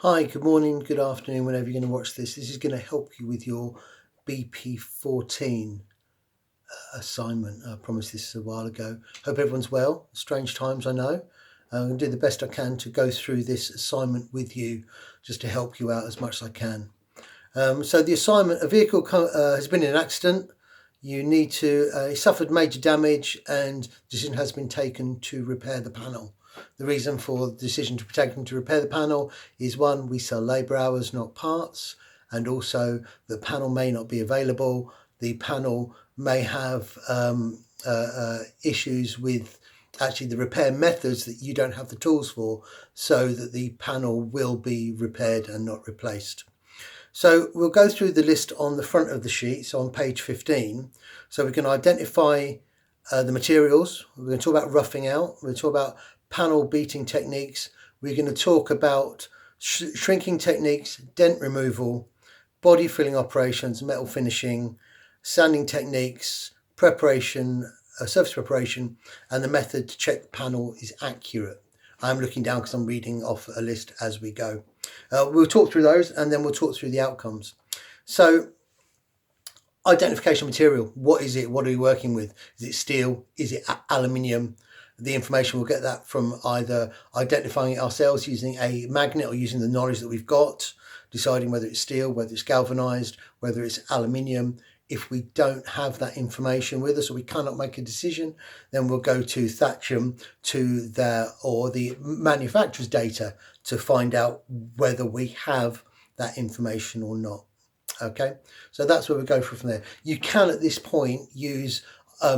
Hi, good morning, good afternoon, whenever you're going to watch this. This is going to help you with your BP14 assignment. I promised this a while ago. Hope everyone's well. Strange times, I know. I'm going to do the best I can to go through this assignment with you, just to help you out as much as I can. So the assignment, a vehicle has been in an accident. You need to, it suffered major damage and decision has been taken to repair the panel. The reason for the decision to be taken to repair the panel is one, we sell labour hours, not parts, and also the panel may not be available. The panel may have issues with actually the repair methods that you don't have the tools for, so that the panel will be repaired and not replaced. So we'll go through the list on the front of the sheet, so on page 15. So we can identify the materials. We're going to talk about roughing out. We're going to talk about panel beating techniques. We're going to talk about shrinking techniques, dent removal, body filling operations, metal finishing, sanding techniques, preparation, surface preparation, and the method to check the panel is accurate. I'm looking down because I'm reading off a list as we go. We'll talk through those and then we'll talk through the outcomes. So, identification material. What is it? What are we working with? Is it steel? Is it aluminium? The information, we'll get that from either identifying it ourselves using a magnet or using the knowledge that we've got, deciding whether it's steel, whether it's galvanized, whether it's aluminium. If we don't have that information with us or we cannot make a decision, then we'll go to Thatcham to the manufacturer's data to find out whether we have that information or not. Okay, so that's where we go from there. You can at this point use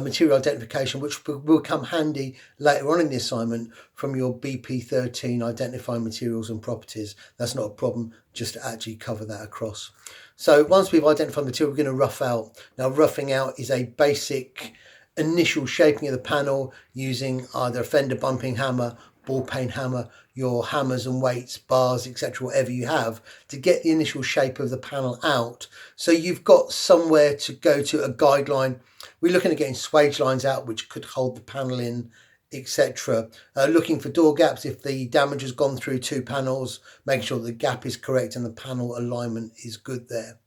material identification, which will come handy later on in the assignment from your BP13 identifying materials and properties. That's not a problem, just to actually cover that across. So once we've identified material, we're going to rough out. Now, roughing out is a basic initial shaping of the panel using either a fender bumping hammer, ball peen hammer, your hammers and weights, bars, etc., whatever you have, to get the initial shape of the panel out. So you've got somewhere to go to, a guideline. We're looking at getting swage lines out which could hold the panel in, etc. Looking for door gaps if the damage has gone through two panels, making sure the gap is correct and the panel alignment is good there.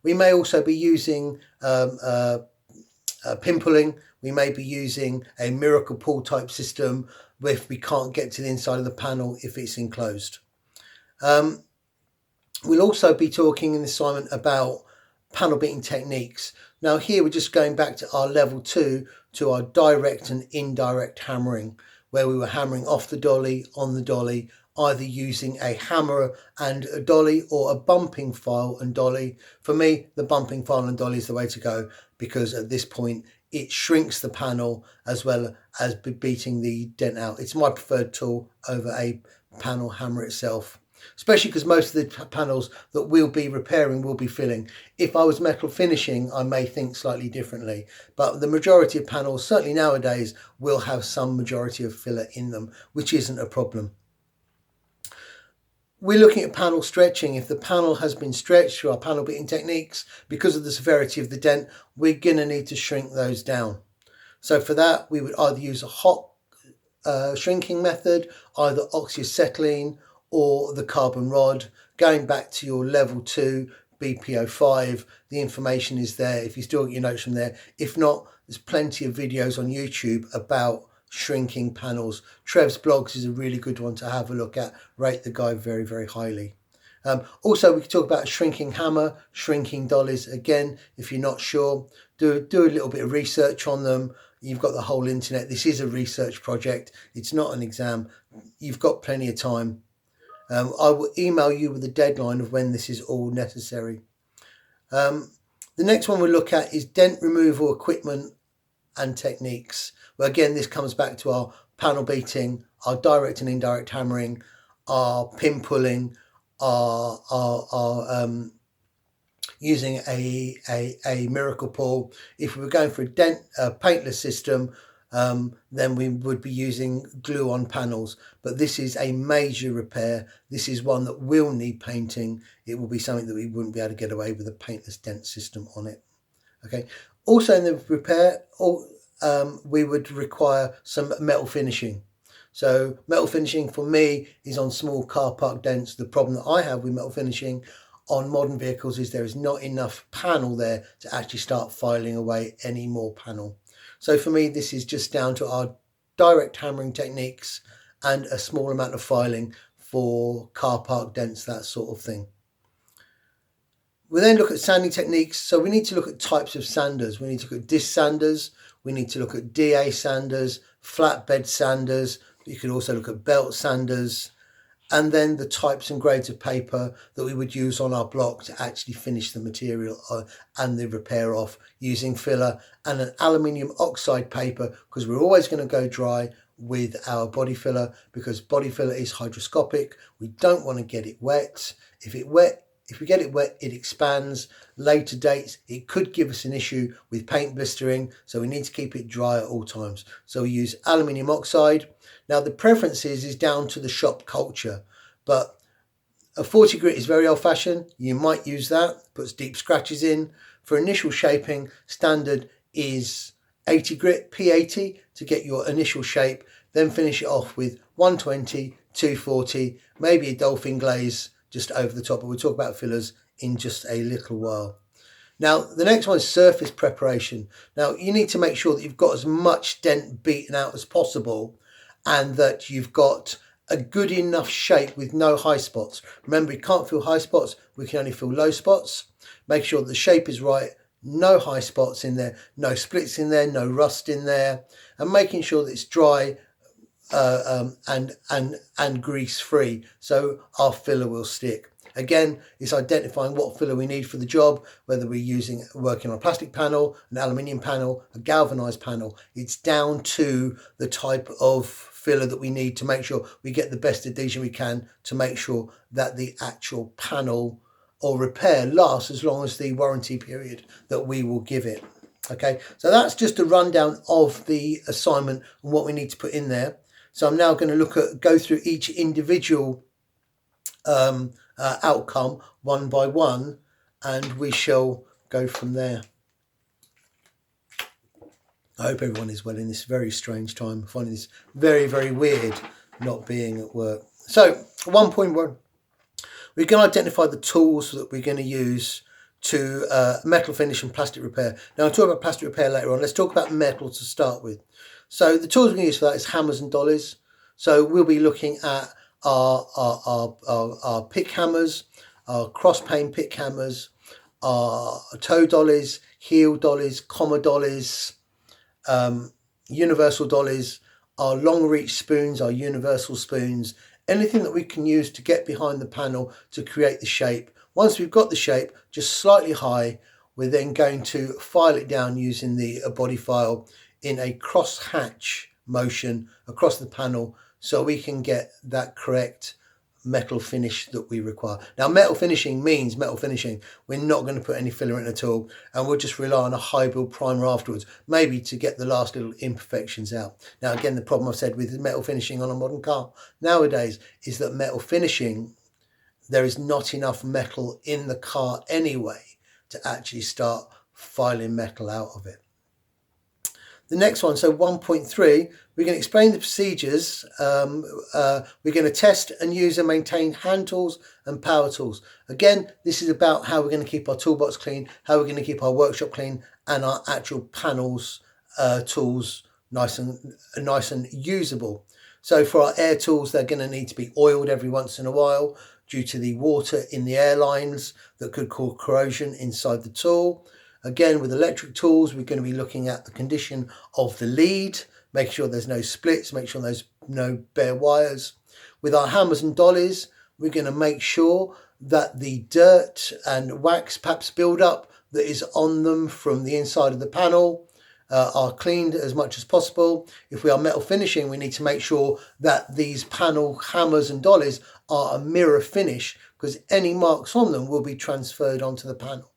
We may also be using pin pulling. We may be using a miracle pull type system if we can't get to the inside of the panel if it's enclosed. We'll also be talking in this assignment about panel beating techniques. Now here we're just going back to our level 2 to our direct and indirect hammering, where we were hammering off the dolly, on the dolly, either using a hammer and a dolly or a bumping file and dolly. For me, the bumping file and dolly is the way to go, because at this point it shrinks the panel as well as beating the dent out. It's my preferred tool over a panel hammer itself, especially because most of the panels that we'll be repairing will be filling. If I was metal finishing, I may think slightly differently, but the majority of panels, certainly nowadays, will have some majority of filler in them, which isn't a problem. We're looking at panel stretching. If the panel has been stretched through our panel beating techniques, because of the severity of the dent, we're going to need to shrink those down. So for that, we would either use a hot shrinking method, either oxyacetylene or the carbon rod. Going back to your level 2 BP05, the information is there if you still get your notes from there. If not, there's plenty of videos on YouTube about shrinking panels. Trev's blogs is a really good one to have a look at. Rate the guy very, very highly. Also, we can talk about a shrinking hammer, shrinking dollies. Again, if you're not sure, do a little bit of research on them. You've got the whole internet. This is a research project. It's not an exam. You've got plenty of time. I will email you with a deadline of when this is all necessary. The next one we'll look at is dent removal equipment and techniques. Well, again, this comes back to our panel beating, our direct and indirect hammering, our pin pulling, our using a miracle pull. If we were going for a dent paintless system, then we would be using glue on panels, but this is a major repair. This is one that will need painting. It will be something that we wouldn't be able to get away with a paintless dent system on it. Okay. Also in the repair, we would require some metal finishing. So metal finishing for me is on small car park dents. The problem that I have with metal finishing on modern vehicles is there is not enough panel there to actually start filing away any more panel. So for me, this is just down to our direct hammering techniques and a small amount of filing for car park dents, that sort of thing. We then look at sanding techniques. So we need to look at types of sanders. We need to look at disc sanders. We need to look at DA sanders, flatbed sanders. You could also look at belt sanders, and then the types and grades of paper that we would use on our block to actually finish the material and the repair off, using filler and an aluminium oxide paper, because we're always going to go dry with our body filler, because body filler is hygroscopic. We don't want to get it wet. If we get it wet, it expands. Later dates, it could give us an issue with paint blistering, so we need to keep it dry at all times. So we use aluminium oxide. Now the preference is down to the shop culture, but a 40 grit is very old fashioned. You might use that, puts deep scratches in. For initial shaping, standard is 80 grit, P80, to get your initial shape, then finish it off with 120, 240, maybe a dolphin glaze just over the top, but we'll talk about fillers in just a little while. Now the next one is surface preparation. Now you need to make sure that you've got as much dent beaten out as possible, and that you've got a good enough shape with no high spots. Remember, we can't fill high spots, we can only fill low spots. Make sure that the shape is right, no high spots in there, no splits in there, no rust in there, and making sure that it's dry and grease free, so our filler will stick. Again, it's identifying what filler we need for the job, whether we're working on a plastic panel, an aluminium panel, a galvanized panel. It's down to the type of filler that we need to make sure we get the best adhesion we can, to make sure that the actual panel or repair lasts as long as the warranty period that we will give it. Okay, so that's just a rundown of the assignment and what we need to put in there. So I'm now going to go through each individual outcome one by one, and we shall go from there. I hope everyone is well in this very strange time. I'm finding this very, very weird not being at work. So 1.1, we can identify the tools that we're going to use to metal finish and plastic repair. Now I'll talk about plastic repair later on. Let's talk about metal to start with. So the tools we're going to use for that is hammers and dollies. So we'll be looking at our pick hammers, our cross pane pick hammers, our toe dollies, heel dollies, comma dollies, universal dollies, our long reach spoons, our universal spoons, anything that we can use to get behind the panel to create the shape. Once we've got the shape just slightly high, we're then going to file it down using the body file in a cross hatch motion across the panel, so we can get that correct metal finish that we require. Now metal finishing means metal finishing. We're not going to put any filler in at all, and we'll just rely on a high build primer afterwards, maybe to get the last little imperfections out. Now again, the problem I've said with metal finishing on a modern car nowadays is that metal finishing, there is not enough metal in the car anyway to actually start filing metal out of it. The next one, so 1.3, we're going to explain the procedures. We're going to test and use and maintain hand tools and power tools. Again, this is about how we're going to keep our toolbox clean, how we're going to keep our workshop clean, and our actual panels, tools nice and usable. So for our air tools, they're going to need to be oiled every once in a while due to the water in the air lines that could cause corrosion inside the tool. Again, with electric tools, we're going to be looking at the condition of the lead, make sure there's no splits, make sure there's no bare wires. With our hammers and dollies, we're going to make sure that the dirt and wax perhaps build up that is on them from the inside of the panel are cleaned as much as possible. If we are metal finishing, we need to make sure that these panel hammers and dollies are a mirror finish, because any marks on them will be transferred onto the panel.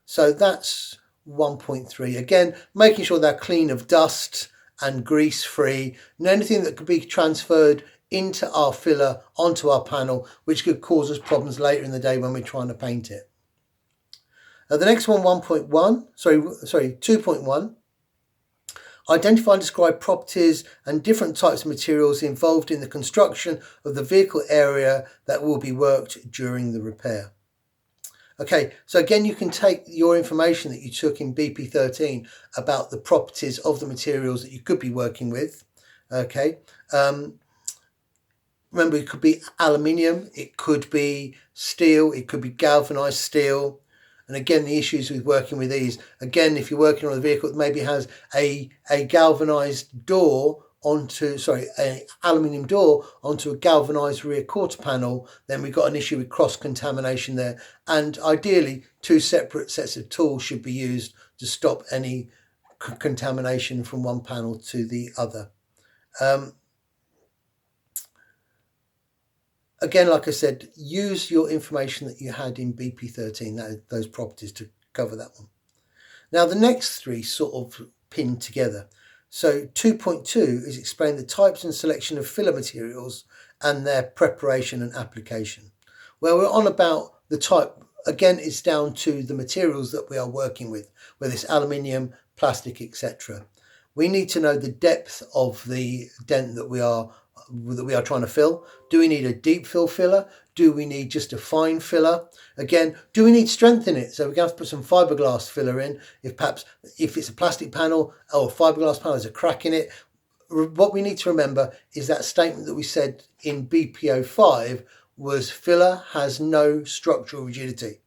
So that's 1.3. Again, making sure they're clean of dust and grease free, and anything that could be transferred into our filler onto our panel, which could cause us problems later in the day when we're trying to paint it. The next one, 2.1. Identify and describe properties and different types of materials involved in the construction of the vehicle area that will be worked during the repair. Okay, so again, you can take your information that you took in BP13 about the properties of the materials that you could be working with. Okay, remember, it could be aluminium, it could be steel, it could be galvanized steel. And again, the issues with working with these, again, if you're working on a vehicle that maybe has a galvanized door onto, an aluminium door onto a galvanized rear quarter panel, then we've got an issue with cross contamination there. And ideally, two separate sets of tools should be used to stop any contamination from one panel to the other. Again, like I said, use your information that you had in BP13, those properties, to cover that one. Now, the next three sort of pin together. So 2.2 is explain the types and selection of filler materials and their preparation and application. Where we're on about the type, again, it's down to the materials that we are working with, whether it's aluminium, plastic, etc. We need to know the depth of the dent that we are trying to fill. Do we need a deep fill filler? Do we need just a fine filler? Again, do we need strength in it? So we're going to have to put some fiberglass filler in. If it's a plastic panel or a fiberglass panel, there's a crack in it. What we need to remember is that statement that we said in BPO5 was filler has no structural rigidity.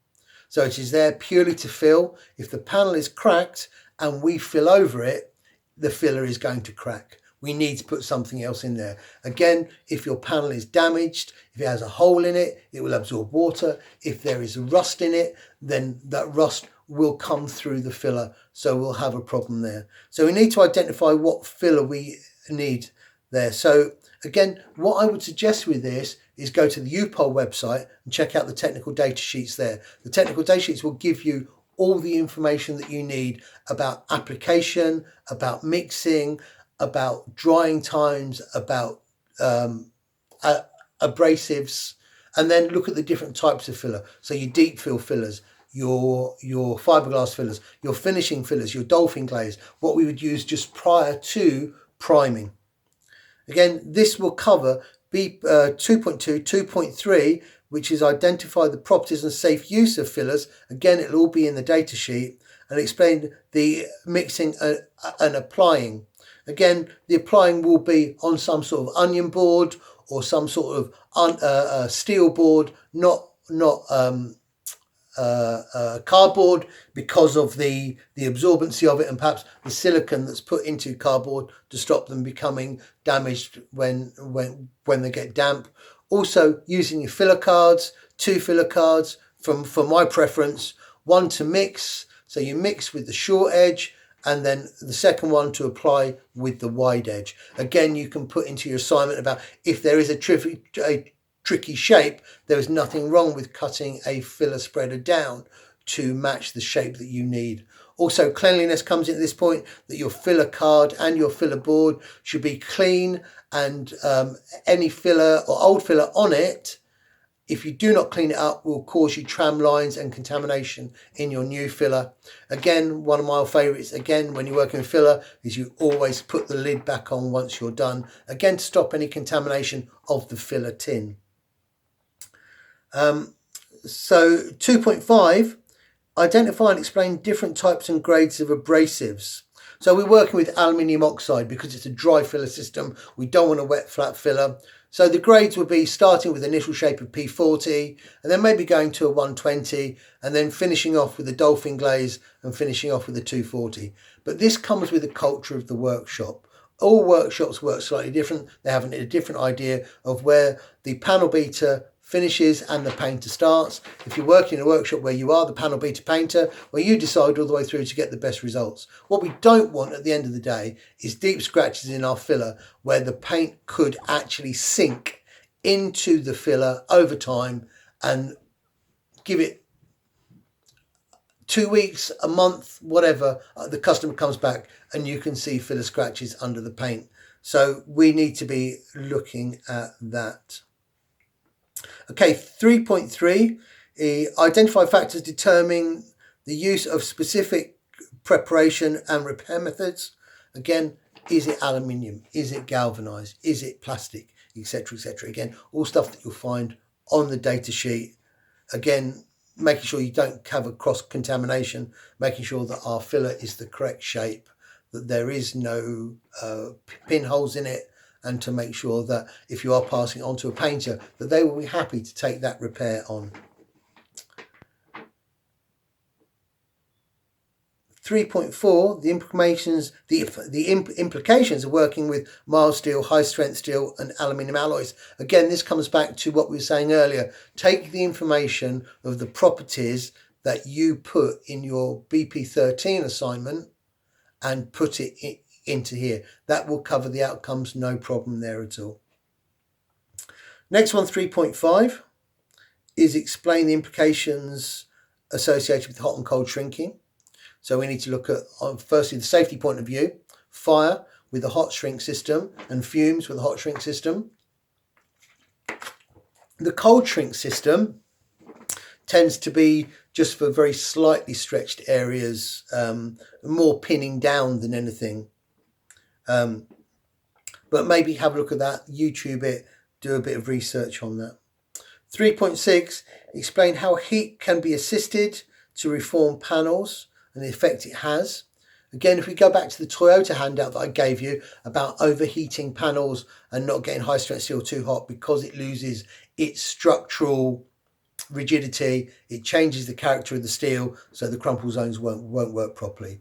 So it is there purely to fill. If the panel is cracked and we fill over it, the filler is going to crack. We need to put something else in there. Again, if your panel is damaged, if it has a hole in it, it will absorb water. If there is rust in it, then that rust will come through the filler. So we'll have a problem there. So we need to identify what filler we need there. So again, what I would suggest with this is go to the UPOL website and check out the technical data sheets there. The technical data sheets will give you all the information that you need about application, about mixing, about drying times, about abrasives, and then look at the different types of filler. So your deep fill fillers, your fiberglass fillers, your finishing fillers, your dolphin glaze, what we would use just prior to priming. Again, this will cover 2.2, 2.3, which is identify the properties and safe use of fillers. Again, it'll all be in the data sheet, and explain the mixing and applying. Again, the applying will be on some sort of onion board or some sort of steel board, not cardboard, because of the absorbency of it, and perhaps the silicone that's put into cardboard to stop them becoming damaged when they get damp. Also, using your filler cards, 2 filler cards, for my preference, one to mix, so you mix with the short edge, and then the second one to apply with the wide edge. Again, you can put into your assignment about if there is a tricky shape, there is nothing wrong with cutting a filler spreader down to match the shape that you need. Also, cleanliness comes in at this point, that your filler card and your filler board should be clean, and any filler or old filler on it, if you do not clean it up, will cause you tram lines and contamination in your new filler. Again, one of my favourites, again, when you're working with filler, is you always put the lid back on once you're done. Again, to stop any contamination of the filler tin. So 2.5, identify and explain different types and grades of abrasives. So we're working with aluminium oxide because it's a dry filler system. We don't want a wet flat filler. So the grades would be starting with initial shape of P40, and then maybe going to a 120, and then finishing off with a dolphin glaze and finishing off with a 240. But this comes with the culture of the workshop. All workshops work slightly different. They have a different idea of where the panel beater finishes and the painter starts. If you're working in a workshop where you are the panel beater painter, well, you decide all the way through to get the best results. What we don't want at the end of the day is deep scratches in our filler where the paint could actually sink into the filler over time and give it 2 weeks, a month, whatever, the customer comes back and you can see filler scratches under the paint. So we need to be looking at that. Okay, 3.3, identify factors determining the use of specific preparation and repair methods. Again, is it aluminium? Is it galvanized? Is it plastic? Etc, etc. Again, all stuff that you'll find on the data sheet. Again, making sure you don't have a cross contamination, making sure that our filler is the correct shape, that there is no pinholes in it, and to make sure that if you are passing it on to a painter, that they will be happy to take that repair on. 3.4, the implications of working with mild steel, high strength steel and aluminium alloys. Again, this comes back to what we were saying earlier. Take the information of the properties that you put in your BP13 assignment and put it into here. That will cover the outcomes, no problem there at all. Next one, 3.5, is explain the implications associated with hot and cold shrinking. So we need to look at, firstly, the safety point of view, fire with a hot shrink system and fumes with a hot shrink system. The cold shrink system tends to be just for very slightly stretched areas, more pinning down than anything. But maybe have a look at that, YouTube it, do a bit of research on that. 3.6, explain how heat can be assisted to reform panels and the effect it has. Again, if we go back to the Toyota handout that I gave you about overheating panels and not getting high strength steel too hot because it loses its structural rigidity, it changes the character of the steel, so the crumple zones won't work properly.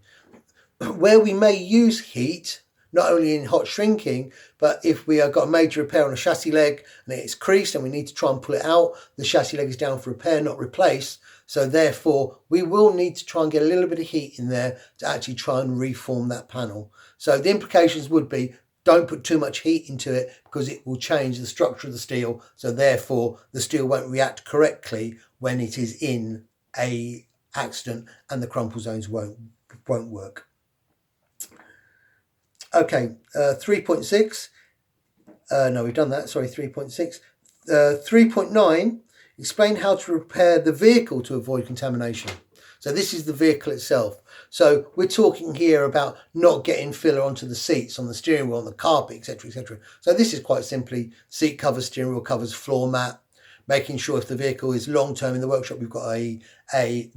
Where we may use heat, not only in hot shrinking, but if we have got a major repair on a chassis leg and it's creased and we need to try and pull it out, the chassis leg is down for repair, not replace. So therefore, we will need to try and get a little bit of heat in there to actually try and reform that panel. So the implications would be, don't put too much heat into it because it will change the structure of the steel. So therefore, the steel won't react correctly when it is in a accident and the crumple zones won't work. Okay, 3.6. No, we've done that. Sorry, 3.6. 3.9. Explain how to repair the vehicle to avoid contamination. So this is the vehicle itself. So we're talking here about not getting filler onto the seats, on the steering wheel, on the carpet, etc, etc. So this is quite simply seat covers, steering wheel covers, floor mat, making sure if the vehicle is long term in the workshop, we've got a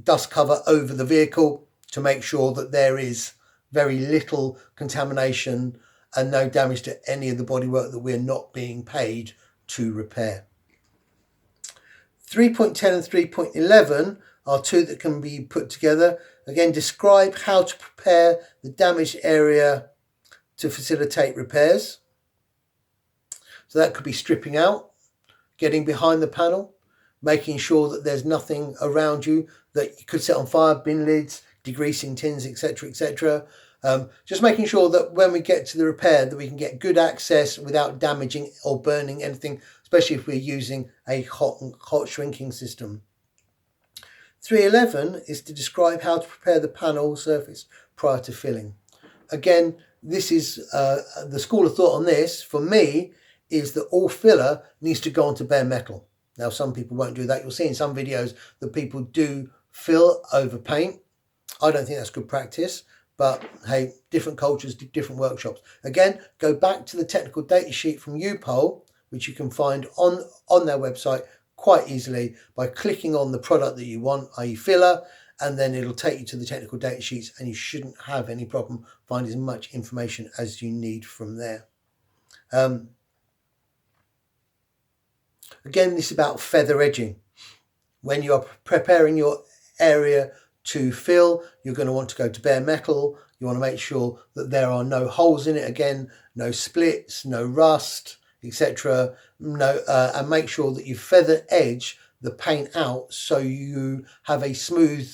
dust cover over the vehicle to make sure that there is very little contamination and no damage to any of the bodywork that we're not being paid to repair. 3.10 and 3.11 are two that can be put together. Again, describe how to prepare the damaged area to facilitate repairs. So that could be stripping out, getting behind the panel, making sure that there's nothing around you that you could set on fire, bin lids, degreasing tins, etc, etc. Just making sure that when we get to the repair that we can get good access without damaging or burning anything, especially if we're using a hot shrinking system. 3.11 is to describe how to prepare the panel surface prior to filling. Again, this is the school of thought on this, for me, is that all filler needs to go onto bare metal. Now, some people won't do that. You'll see in some videos that people do fill over paint. I don't think that's good practice. But hey, different cultures, different workshops. Again, go back to the technical data sheet from UPOL, which you can find on their website quite easily by clicking on the product that you want, i.e. filler, and then it'll take you to the technical data sheets and you shouldn't have any problem finding as much information as you need from there. Again, this is about feather edging. When you're preparing your area to fill, you're going to want to go to bare metal. You want to make sure that there are no holes in it, again, no splits, no rust, etc. And make sure that you feather edge the paint out so you have a smooth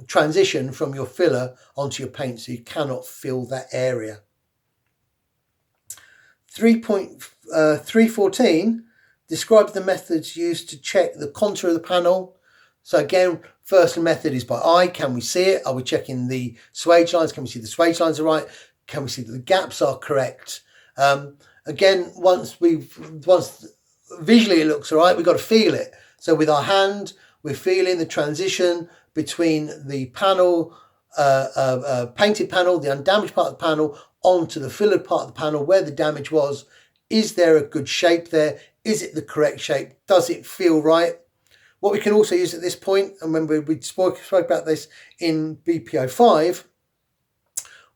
transition from your filler onto your paint, so you cannot fill that area. 3.14 describe the methods used to check the contour of the panel. So again, first method is by eye. Can we see it? Are we checking the swage lines? Can we see the swage lines are right? Can we see that the gaps are correct? Again, once visually it looks all right, we've got to feel it. So with our hand, we're feeling the transition between the panel painted panel, the undamaged part of the panel, onto the fillered part of the panel where the damage was. Is there a good shape there? Is it the correct shape? Does it feel right? What we can also use at this point, and remember we spoke about this in BP05,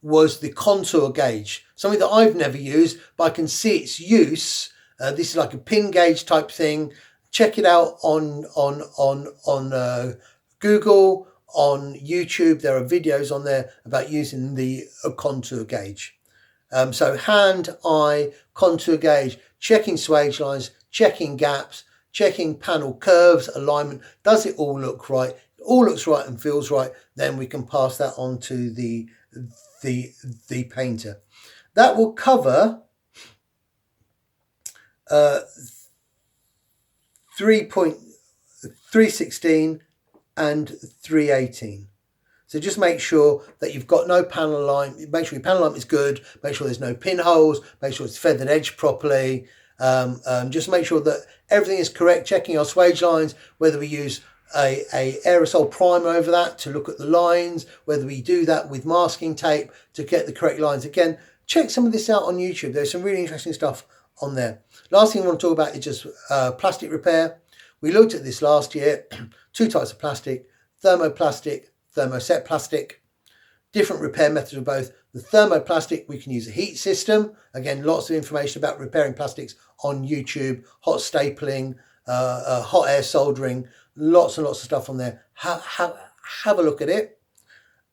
was the contour gauge, something that I've never used, but I can see its use. This is like a pin gauge type thing. Check it out on Google, on YouTube. There are videos on there about using the contour gauge. So hand, eye, contour gauge, checking swage lines, checking gaps, checking panel curves, alignment. Does it all look right? It all looks right and feels right. Then we can pass that on to the painter. That will cover 3.316 and 318. So just make sure that you've got no panel alignment. Make sure your panel alignment is good. Make sure there's no pinholes. Make sure it's feathered edged properly. Just make sure that everything is correct. Checking our swage lines, whether we use a aerosol primer over that to look at the lines, whether we do that with masking tape to get the correct lines. Again, check some of this out on YouTube. There's some really interesting stuff on there. Last thing I want to talk about is just plastic repair. We looked at this last year. Two types of plastic: thermoplastic, thermoset plastic. Different repair methods of both. The thermoplastic, we can use a heat system. Again, lots of information about repairing plastics on YouTube. Hot stapling, hot air soldering, lots and lots of stuff on there. Have a look at it.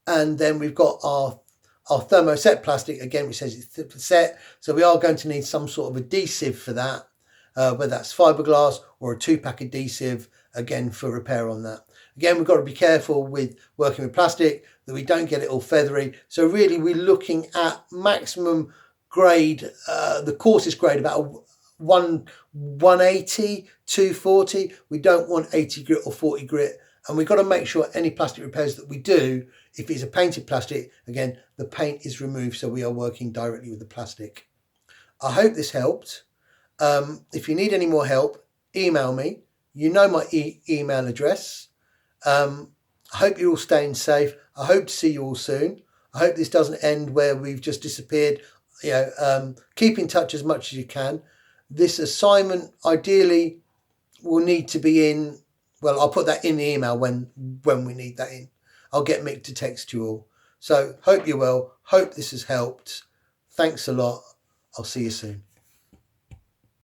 And then we've got our thermoset plastic, again, which says it's set. So we are going to need some sort of adhesive for that, whether that's fiberglass or a 2-pack adhesive, again, for repair on that. Again, we've got to be careful with working with plastic that we don't get it all feathery. So really we're looking at maximum grade, the coarsest grade about 180, 240. We don't want 80 grit or 40 grit. And we've got to make sure any plastic repairs that we do, if it's a painted plastic, again, the paint is removed, so we are working directly with the plastic. I hope this helped. If you need any more help, email me. You know my email address. I hope you're all staying safe. I hope to see you all soon. I hope this doesn't end where we've just disappeared. Keep in touch as much as you can. This assignment ideally will need to be in, well, I'll put that in the email when we need that in. I'll get Mick to text you all. So hope you're well. Hope this has helped. Thanks a lot. I'll see you soon.